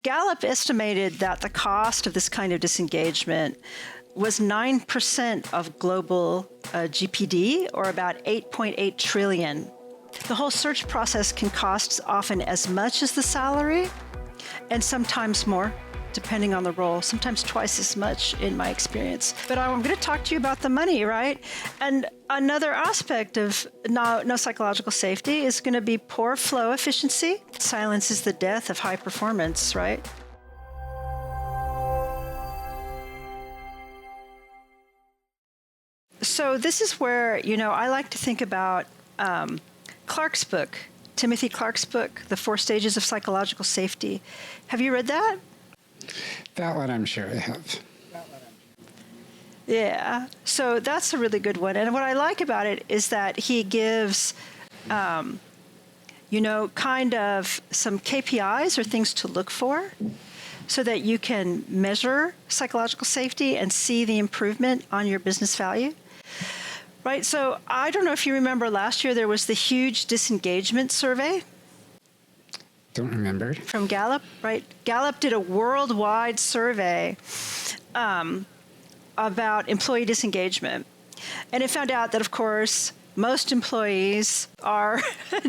Gallup estimated that the cost of this kind of disengagement was 9% of global GPD, or about 8.8 trillion. The whole search process can cost often as much as the salary, and sometimes more, depending on the role, sometimes twice as much in my experience. But I'm going to talk to you about the money, right? And another aspect of no psychological safety is going to be poor flow efficiency. Silence is the death of high performance, right? So this is where, I like to think about Clarke's book, Timothy Clarke's book, The 4 Stages of Psychological Safety. Have you read that? That one I'm sure I have. Yeah, so that's a really good one. And what I like about it is that he gives, kind of some KPIs or things to look for so that you can measure psychological safety and see the improvement on your business value. Right, so I don't know if you remember last year there was the huge disengagement survey. Don't remember. From Gallup, right? Gallup did a worldwide survey about employee disengagement. And it found out that, of course, most employees are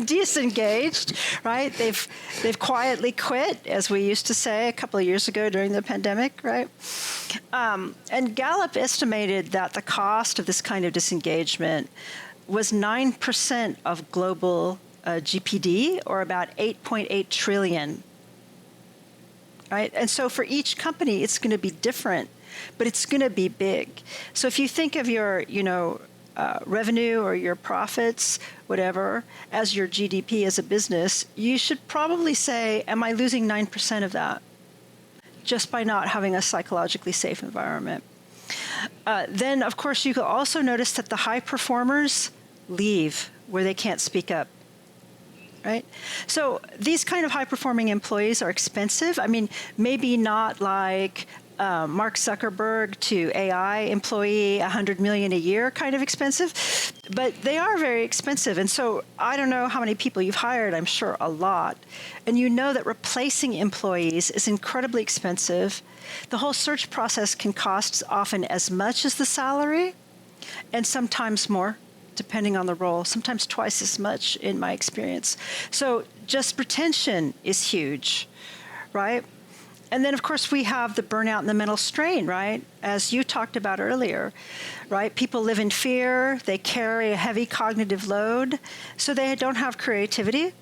disengaged, right? They've quietly quit, as we used to say a couple of years ago during the pandemic, right? And Gallup estimated that the cost of this kind of disengagement was 9% of global GPD, or about 8.8 trillion, right? And so for each company, it's going to be different, but it's going to be big. So if you think of your, revenue or your profits, whatever, as your GDP as a business, you should probably say, am I losing 9% of that just by not having a psychologically safe environment? Then, of course, you can also notice that the high performers leave where they can't speak up. Right? So these kind of high-performing employees are expensive. I mean, maybe not like Mark Zuckerberg to AI employee, $100 million a year kind of expensive, but they are very expensive. And so I don't know how many people you've hired, I'm sure a lot. And you know that replacing employees is incredibly expensive. The whole search process can cost often as much as the salary, and sometimes more, depending on the role, sometimes twice as much in my experience. So just retention is huge, right? And then, of course, we have the burnout and the mental strain, right? As you talked about earlier, right? People live in fear. They carry a heavy cognitive load. So they don't have creativity.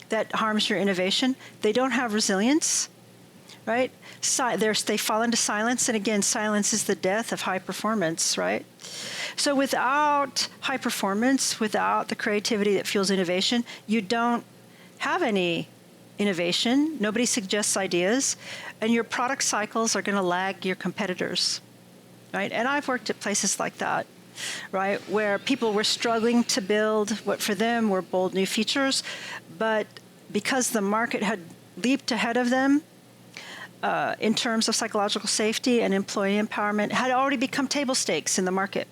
That harms your innovation. They don't have resilience, right? They fall into silence. And again, silence is the death of high performance, right? So without high performance, without the creativity that fuels innovation, you don't have any innovation. Nobody suggests ideas, and your product cycles are going to lag your competitors, right? And I've worked at places like that, right, where people were struggling to build what for them were bold new features, but because the market had leaped ahead of them in terms of psychological safety and employee empowerment, had already become table stakes in the market.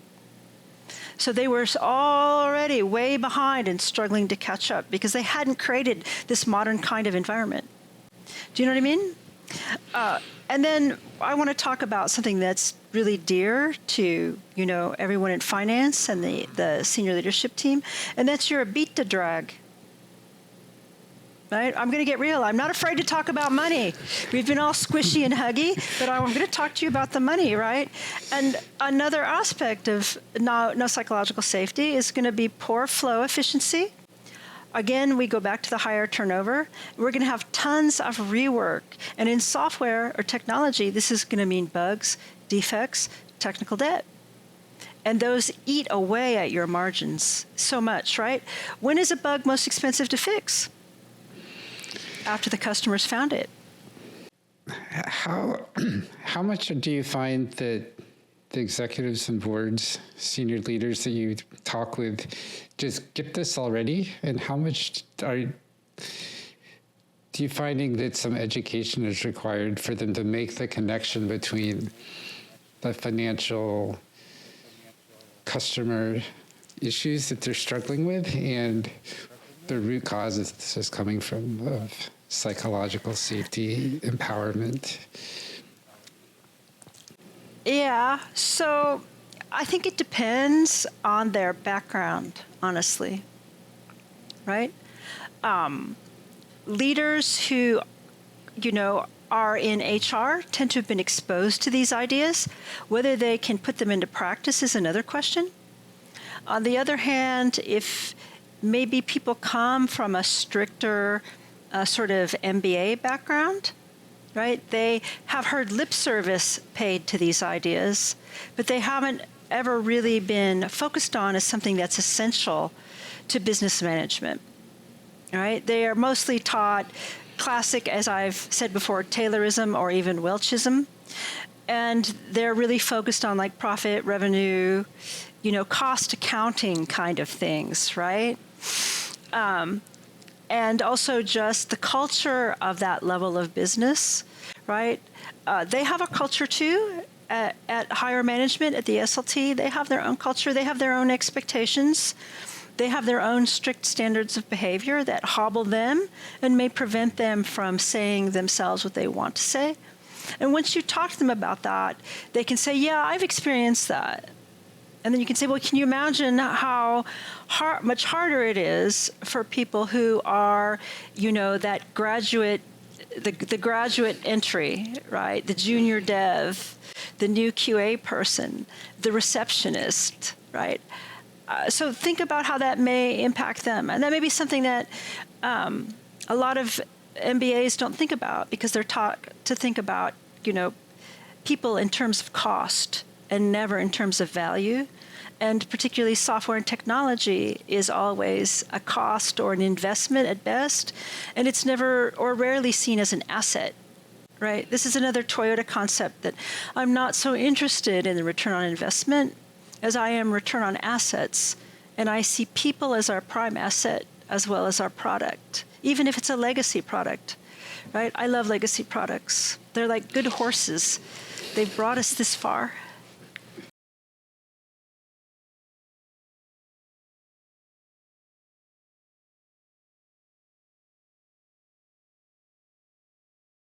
So they were already way behind and struggling to catch up because they hadn't created this modern kind of environment. Do you know what I mean? And then I want to talk about something that's really dear to, everyone in finance and the senior leadership team, and that's your EBITDA drag. Right? I'm going to get real. I'm not afraid to talk about money. We've been all squishy and huggy, but I'm going to talk to you about the money, right? And another aspect of no psychological safety is going to be poor flow efficiency. Again, we go back to the higher turnover. We're going to have tons of rework. And in software or technology, this is going to mean bugs, defects, technical debt. And those eat away at your margins so much, right? When is a bug most expensive to fix? After the customers found it. How much do you find that the executives and boards, senior leaders that you talk with, just get this already? And how much do you finding that some education is required for them to make the connection between the financial customer issues that they're struggling with and the root causes this is coming from of psychological safety, empowerment? Yeah, so I think it depends on their background, honestly, right? Leaders who, are in HR tend to have been exposed to these ideas. Whether they can put them into practice is another question. On the other hand, if maybe people come from a stricter sort of MBA background, right? They have heard lip service paid to these ideas, but they haven't ever really been focused on as something that's essential to business management, right? They are mostly taught classic, as I've said before, Taylorism or even Welchism, and they're really focused on like profit, revenue, cost accounting kind of things, right? And also just the culture of that level of business, right? They have a culture too at higher management, at the SLT. They have their own culture. They have their own expectations. They have their own strict standards of behavior that hobble them and may prevent them from saying themselves what they want to say. And once you talk to them about that, they can say, yeah, I've experienced that. And then you can say, well, can you imagine how much harder it is for people who are, that graduate, the graduate entry, right? The junior dev, the new QA person, the receptionist, right? So think about how that may impact them. And that may be something that a lot of MBAs don't think about because they're taught to think about, people in terms of cost and never in terms of value. And particularly software and technology is always a cost or an investment at best, and it's never or rarely seen as an asset, right? This is another Toyota concept that I'm not so interested in the return on investment as I am return on assets, and I see people as our prime asset as well as our product, even if it's a legacy product, right? I love legacy products. They're like good horses. They've brought us this far,